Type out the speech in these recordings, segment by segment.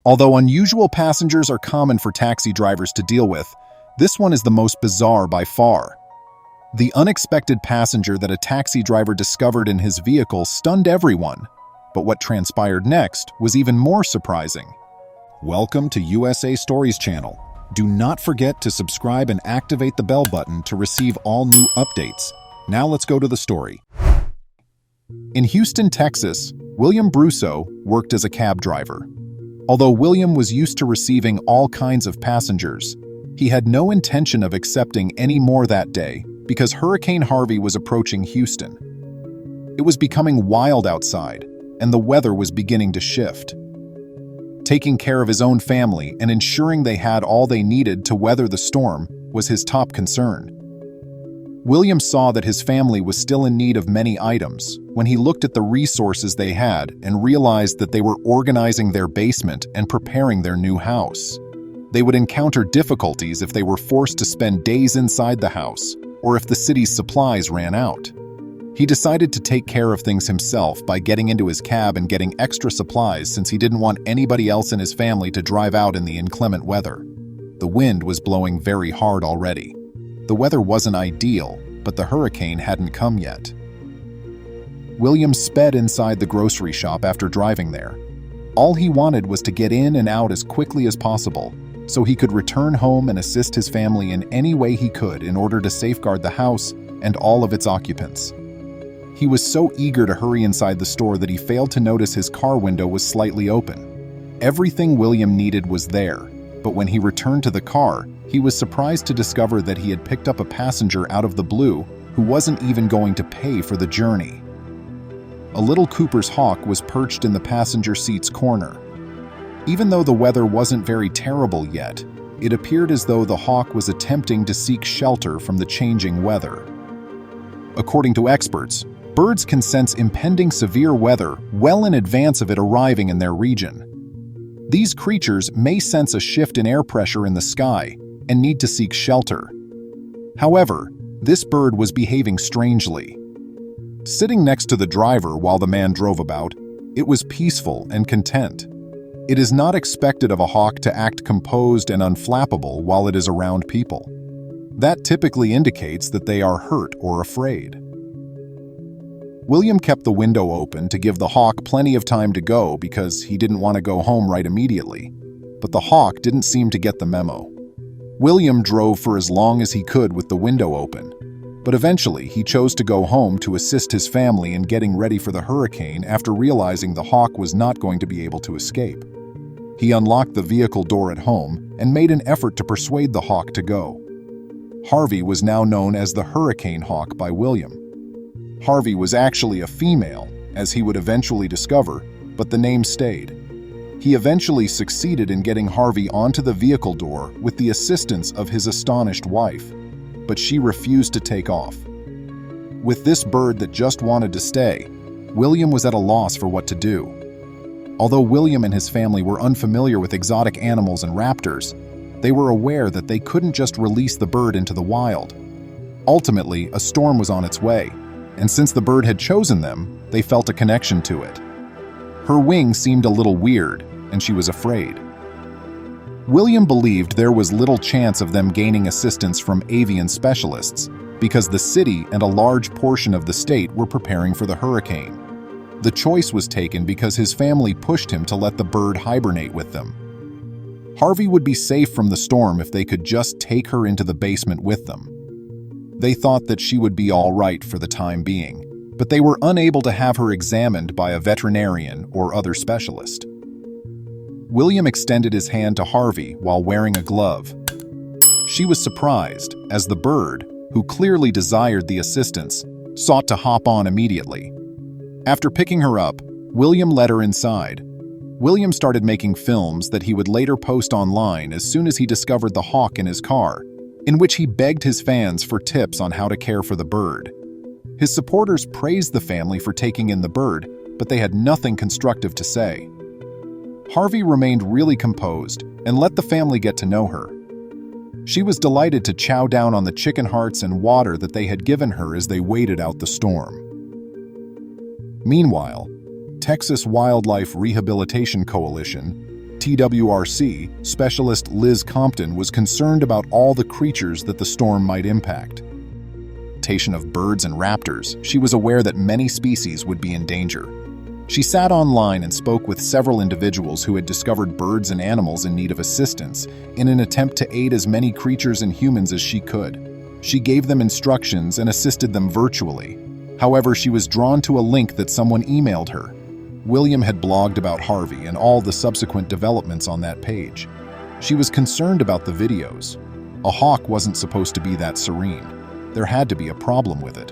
Although unusual passengers are common for taxi drivers to deal with, this one is the most bizarre by far. The unexpected passenger that a taxi driver discovered in his vehicle stunned everyone, but what transpired next was even more surprising. Welcome to USA Stories channel. Do not forget to subscribe and activate the bell button to receive all new updates. Now let's go to the story. In Houston, Texas, William Brusso worked as a cab driver. Although William was used to receiving all kinds of passengers, he had no intention of accepting any more that day because Hurricane Harvey was approaching Houston. It was becoming wild outside, and the weather was beginning to shift. Taking care of his own family and ensuring they had all they needed to weather the storm was his top concern. William saw that his family was still in need of many items when he looked at the resources they had and realized that they were organizing their basement and preparing their new house. They would encounter difficulties if they were forced to spend days inside the house or if the city's supplies ran out. He decided to take care of things himself by getting into his cab and getting extra supplies since he didn't want anybody else in his family to drive out in the inclement weather. The wind was blowing very hard already. The weather wasn't ideal, but the hurricane hadn't come yet. William sped inside the grocery shop after driving there. All he wanted was to get in and out as quickly as possible, so he could return home and assist his family in any way he could in order to safeguard the house and all of its occupants. He was so eager to hurry inside the store that he failed to notice his car window was slightly open. Everything William needed was there, but when he returned to the car, he was surprised to discover that he had picked up a passenger out of the blue who wasn't even going to pay for the journey. A little Cooper's hawk was perched in the passenger seat's corner. Even though the weather wasn't very terrible yet, it appeared as though the hawk was attempting to seek shelter from the changing weather. According to experts, birds can sense impending severe weather well in advance of it arriving in their region. These creatures may sense a shift in air pressure in the sky and need to seek shelter. However, this bird was behaving strangely. Sitting next to the driver while the man drove about, it was peaceful and content. It is not expected of a hawk to act composed and unflappable while it is around people. That typically indicates that they are hurt or afraid. William kept the window open to give the hawk plenty of time to go because he didn't want to go home right immediately. But the hawk didn't seem to get the memo. William drove for as long as he could with the window open, but eventually he chose to go home to assist his family in getting ready for the hurricane after realizing the hawk was not going to be able to escape. He unlocked the vehicle door at home and made an effort to persuade the hawk to go. Harvey was now known as the Hurricane Hawk by William. Harvey was actually a female, as he would eventually discover, but the name stayed. He eventually succeeded in getting Harvey onto the vehicle door with the assistance of his astonished wife, but she refused to take off. With this bird that just wanted to stay, William was at a loss for what to do. Although William and his family were unfamiliar with exotic animals and raptors, they were aware that they couldn't just release the bird into the wild. Ultimately, a storm was on its way, and since the bird had chosen them, they felt a connection to it. Her wing seemed a little weird, and she was afraid. William believed there was little chance of them gaining assistance from avian specialists because the city and a large portion of the state were preparing for the hurricane. The choice was taken because his family pushed him to let the bird hibernate with them. Harvey would be safe from the storm if they could just take her into the basement with them. They thought that she would be all right for the time being, but they were unable to have her examined by a veterinarian or other specialist. William extended his hand to Harvey while wearing a glove. She was surprised, as the bird, who clearly desired the assistance, sought to hop on immediately. After picking her up, William led her inside. William started making films that he would later post online as soon as he discovered the hawk in his car, in which he begged his fans for tips on how to care for the bird. His supporters praised the family for taking in the bird, but they had nothing constructive to say. Harvey remained really composed and let the family get to know her. She was delighted to chow down on the chicken hearts and water that they had given her as they waited out the storm. Meanwhile, Texas Wildlife Rehabilitation Coalition TWRC specialist Liz Compton was concerned about all the creatures that the storm might impact. Of birds and raptors, she was aware that many species would be in danger. She sat online and spoke with several individuals who had discovered birds and animals in need of assistance in an attempt to aid as many creatures and humans as she could. She gave them instructions and assisted them virtually. However, she was drawn to a link that someone emailed her. William had blogged about Harvey and all the subsequent developments on that page. She was concerned about the videos. A hawk wasn't supposed to be that serene. There had to be a problem with it.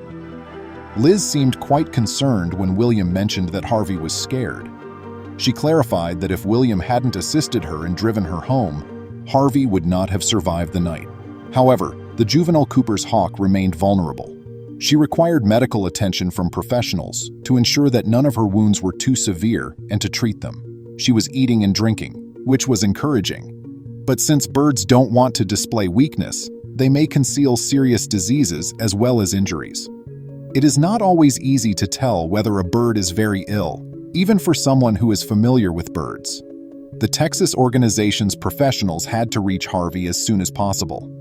Liz seemed quite concerned when William mentioned that Harvey was scared. She clarified that if William hadn't assisted her and driven her home, Harvey would not have survived the night. However, the juvenile Cooper's hawk remained vulnerable. She required medical attention from professionals to ensure that none of her wounds were too severe and to treat them. She was eating and drinking, which was encouraging. But since birds don't want to display weakness, they may conceal serious diseases as well as injuries. It is not always easy to tell whether a bird is very ill, even for someone who is familiar with birds. The Texas organization's professionals had to reach Harvey as soon as possible.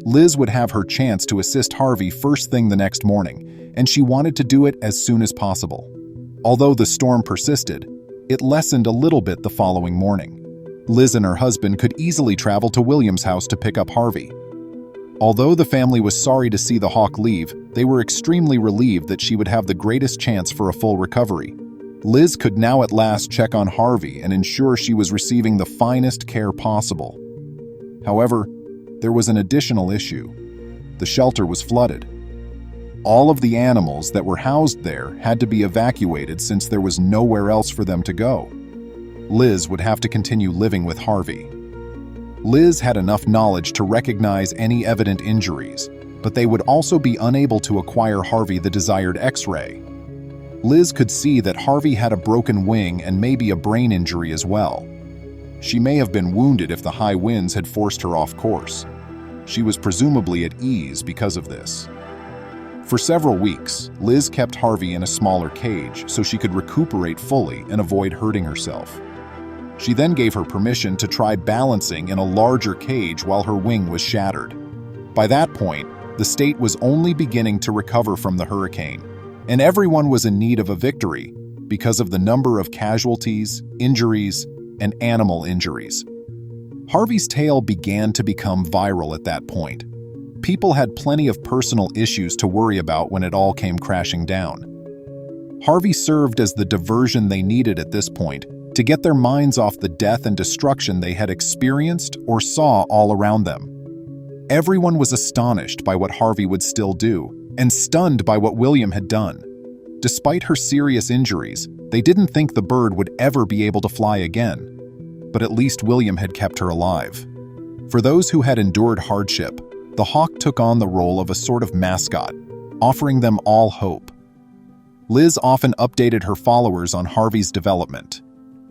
Liz would have her chance to assist Harvey first thing the next morning, and she wanted to do it as soon as possible. Although the storm persisted, it lessened a little bit the following morning. Liz and her husband could easily travel to William's house to pick up Harvey. Although the family was sorry to see the hawk leave, they were extremely relieved that she would have the greatest chance for a full recovery. Liz could now at last check on Harvey and ensure she was receiving the finest care possible. However, there was an additional issue. The shelter was flooded. All of the animals that were housed there had to be evacuated since there was nowhere else for them to go. Liz would have to continue living with Harvey. Liz had enough knowledge to recognize any evident injuries, but they would also be unable to acquire Harvey the desired X-ray. Liz could see that Harvey had a broken wing and maybe a brain injury as well. She may have been wounded if the high winds had forced her off course. She was presumably at ease because of this. For several weeks, Liz kept Harvey in a smaller cage so she could recuperate fully and avoid hurting herself. She then gave her permission to try balancing in a larger cage while her wing was shattered. By that point, the state was only beginning to recover from the hurricane, and everyone was in need of a victory because of the number of casualties, injuries, and animal injuries. Harvey's tale began to become viral at that point. People had plenty of personal issues to worry about when it all came crashing down. Harvey served as the diversion they needed at this point to get their minds off the death and destruction they had experienced or saw all around them. Everyone was astonished by what Harvey would still do, and stunned by what William had done. Despite her serious injuries, they didn't think the bird would ever be able to fly again. But at least William had kept her alive. For those who had endured hardship, the hawk took on the role of a sort of mascot, offering them all hope. Liz often updated her followers on Harvey's development.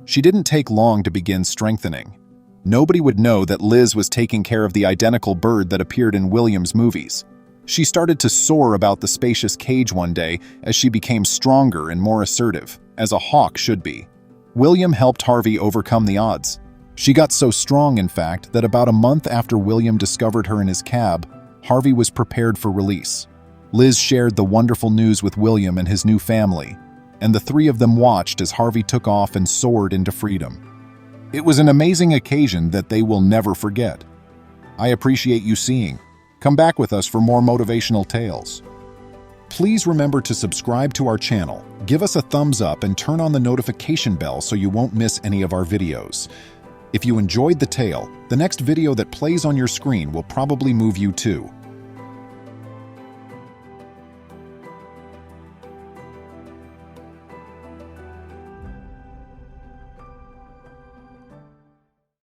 She didn't take long to begin strengthening. Nobody would know that Liz was taking care of the identical bird that appeared in William's movies. She started to soar about the spacious cage one day as she became stronger and more assertive, as a hawk should be. William helped Harvey overcome the odds. She got so strong, in fact, that about a month after William discovered her in his cab, Harvey was prepared for release. Liz shared the wonderful news with William and his new family, and the three of them watched as Harvey took off and soared into freedom. It was an amazing occasion that they will never forget. I appreciate you seeing. Come back with us for more motivational tales. Please remember to subscribe to our channel, give us a thumbs up, and turn on the notification bell so you won't miss any of our videos. If you enjoyed the tale, the next video that plays on your screen will probably move you too.